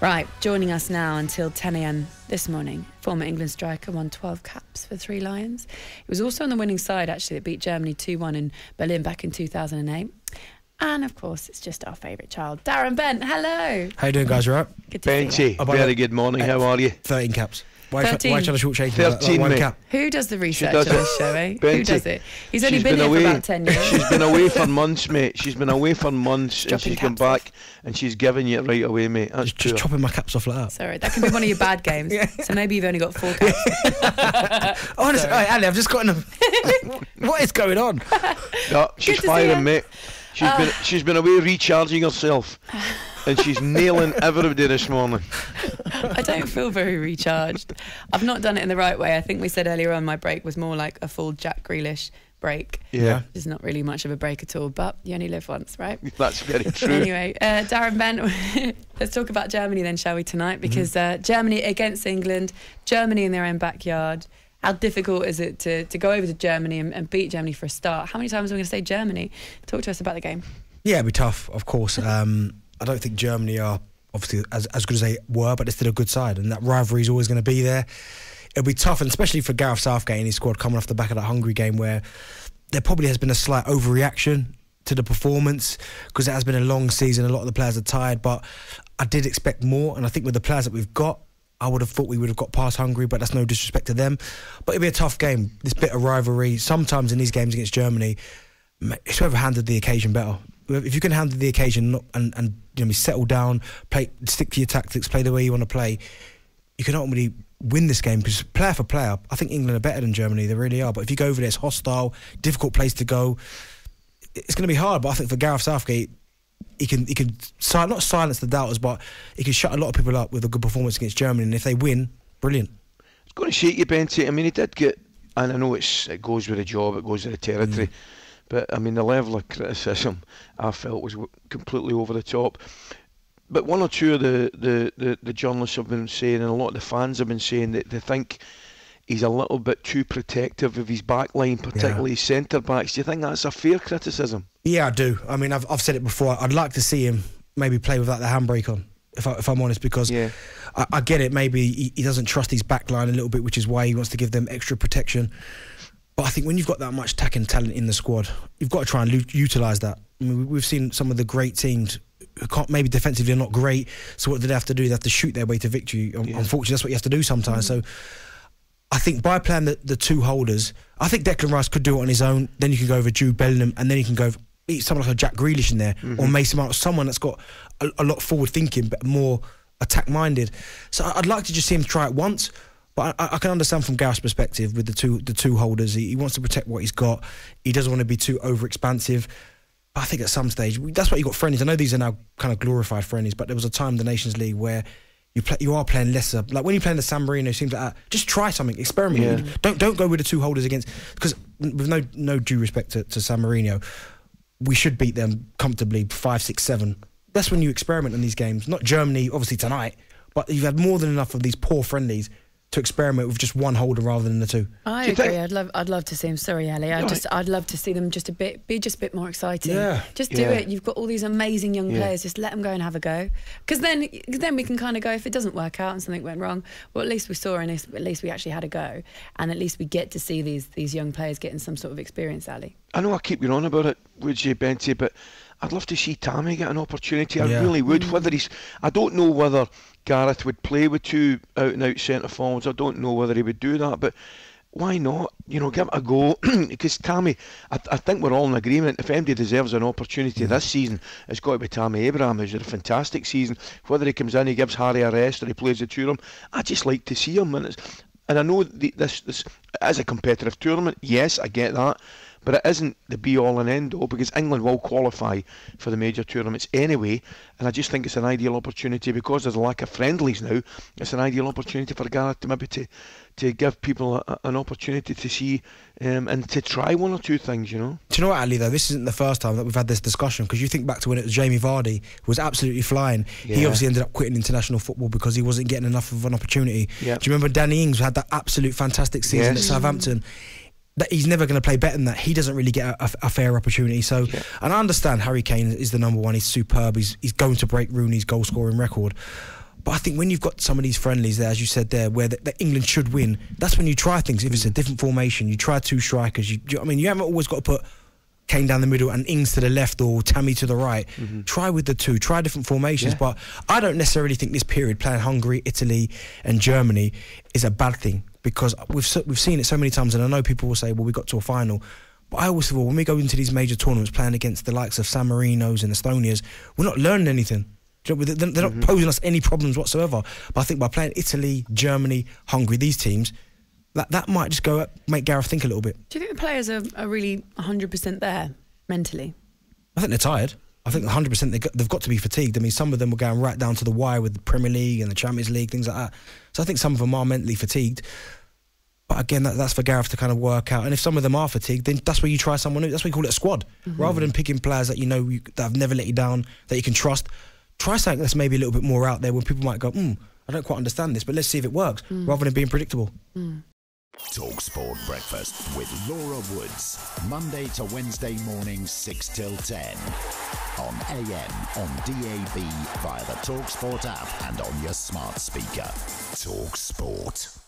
Right, joining us now until 10 a.m. this morning, former England striker, won 12 caps for 3 Lions. He was also on the winning side, actually, that beat Germany 2-1 in Berlin back in 2008. And, of course, it's just our favourite child, Darren Bent. Hello. How you doing, guys? You all right? Good to see you. Benty, very good morning. How are you? 13 caps. Why 13. Why trying to shortchange 13, one mate. cap? Who does the research on this show, eh? Who Benty. does it? He's only been here for about 10 years. She's been away for months, mate. She's been away for months, and she's come back, and she's giving you it right away, mate. That's Just chopping my caps off like that. Sorry, that can be one of your bad games. Yeah. So maybe you've only got 4 caps. Honestly, right, Ali, I've just gotten them. What is going on? Yeah, she's firing, mate. She's been away recharging herself, and she's nailing everybody this morning. I don't feel very recharged. I've not done it in the right way. I think we said earlier on my break was more like a full Jack Grealish break. Yeah. It's not really much of a break at all, but you only live once, right? That's very true. Anyway, Darren Bent, let's talk about Germany then, shall we, tonight? Because Germany against England, Germany in their own backyard. How difficult is it to go over to Germany and beat Germany for a start? How many times are we going to say Germany? Talk to us about the game. Yeah, it'd be tough, of course. I don't think Germany are obviously as good as they were, but they're still a good side, and that rivalry is always going to be there. It'll be tough, and especially for Gareth Southgate and his squad coming off the back of that Hungary game, where there probably has been a slight overreaction to the performance because it has been a long season. A lot of the players are tired, but I did expect more, and I think with the players that we've got, I would have thought we would have got past Hungary, but that's no disrespect to them. But it'll be a tough game, this bit of rivalry. Sometimes in these games against Germany, it's whoever handled the occasion better. If you can handle the occasion and you know, settle down, stick to your tactics, play the way you want to play, you can ultimately win this game. Because player for player, I think England are better than Germany. They really are. But if you go over there, it's hostile, difficult place to go. It's going to be hard. But I think for Gareth Southgate, he can not silence the doubters, but he can shut a lot of people up with a good performance against Germany. And if they win, brilliant. It's going to shake you, Benty. I mean, he did get, and I know it goes with the job, it goes with the territory. But, I mean, the level of criticism I felt was completely over the top. But one or two of the journalists have been saying, and a lot of the fans have been saying, that they think he's a little bit too protective of his back line, particularly his centre-backs. Do you think that's a fair criticism? Yeah, I do. I mean, I've said it before. I'd like to see him maybe play without the handbrake on, if I'm honest, because I get it. Maybe he doesn't trust his back line a little bit, which is why he wants to give them extra protection. But I think when you've got that much attacking talent in the squad, you've got to try and utilise that. I mean, we've seen some of the great teams who can't, maybe defensively are not great, so what do they have to do? They have to shoot their way to victory. Unfortunately, that's what you have to do sometimes. So I think by playing the 2 holders, I think Declan Rice could do it on his own. Then you can go over Jude Bellingham, and then you can go someone like a Jack Grealish in there, or Mason Mount, someone that's got a lot forward thinking but more attack minded. So I'd like to just see him try it once. But I can understand from Gareth's perspective with the two holders. He wants to protect what he's got. He doesn't want to be too overexpansive. But I think at some stage, that's why you got friendlies. I know these are now kind of glorified friendlies, but there was a time in the Nations League where you are playing lesser. Like when you're playing the San Marino, seems like that. Just try something, experiment. Yeah. Don't go with the 2 holders against, because with no due respect to San Marino, we should beat them comfortably 5, 6, 7. That's when you experiment in these games. Not Germany, obviously tonight, but you've had more than enough of these poor friendlies to experiment with just 1 holder rather than the 2. I agree. I'd love to see him. Sorry, Ali. I'd love to see them just a bit more exciting. Yeah. Just do it. You've got all these amazing young players. Just let them go and have a go. Because then we can kind of go, if it doesn't work out and something went wrong, well, at least we saw, and at least we actually had a go, and at least we get to see these young players getting some sort of experience, Ali. I know I keep going on about it, would you, Benty, but I'd love to see Tammy get an opportunity. I really would. I don't know whether Gareth would play with 2 out-and-out centre forwards. I don't know whether he would do that, but why not? You know, give it a go. Because Tammy, I think we're all in agreement. If anybody deserves an opportunity this season, it's got to be Tammy Abraham, who's had a fantastic season. Whether he comes in, he gives Harry a rest, or he plays the Turam, I just like to see him. And I know this is a competitive tournament. Yes, I get that. But it isn't the be-all and end-all, because England will qualify for the major tournaments anyway, and I just think it's an ideal opportunity, because there's a lack of friendlies now. It's an ideal opportunity for Gareth to maybe to give people an opportunity to see and to try 1 or 2 things, you know. Do you know what, Ali, though? This isn't the first time that we've had this discussion, because you think back to when it was Jamie Vardy, who was absolutely flying. He obviously ended up quitting international football because he wasn't getting enough of an opportunity. Do you remember Danny Ings had that absolute fantastic season at Southampton? That he's never going to play better than that. He doesn't really get a fair opportunity. So, and I understand Harry Kane is the number 1. He's superb. He's going to break Rooney's goal scoring record. But I think when you've got some of these friendlies there, as you said there, where the England should win, that's when you try things. If it's a different formation, you try 2 strikers. You haven't always got to put Kane down the middle and Ings to the left or Tammy to the right. Try with the 2, try different formations. But I don't necessarily think this period, playing Hungary, Italy and Germany, is a bad thing, because we've seen it so many times, and I know people will say, well, we got to a final. But I always feel when we go into these major tournaments playing against the likes of San Marinos and Estonias, we're not learning anything. They're not posing us any problems whatsoever. But I think by playing Italy, Germany, Hungary, these teams, that might just make Gareth think a little bit. Do you think the players are really 100% there mentally? I think they're tired. I think 100% they've got to be fatigued. I mean, some of them were going right down to the wire with the Premier League and the Champions League, things like that. So I think some of them are mentally fatigued. But again, that's for Gareth to kind of work out. And if some of them are fatigued, then that's where you try someone new. That's why you call it a squad. Rather than picking players that that have never let you down, that you can trust. Try something that's maybe a little bit more out there, when people might go, I don't quite understand this, but let's see if it works, rather than being predictable. talkSPORT Breakfast with Laura Woods, Monday to Wednesday mornings 6 till 10. On AM, on DAB, via the talkSPORT app and on your smart speaker. talkSPORT.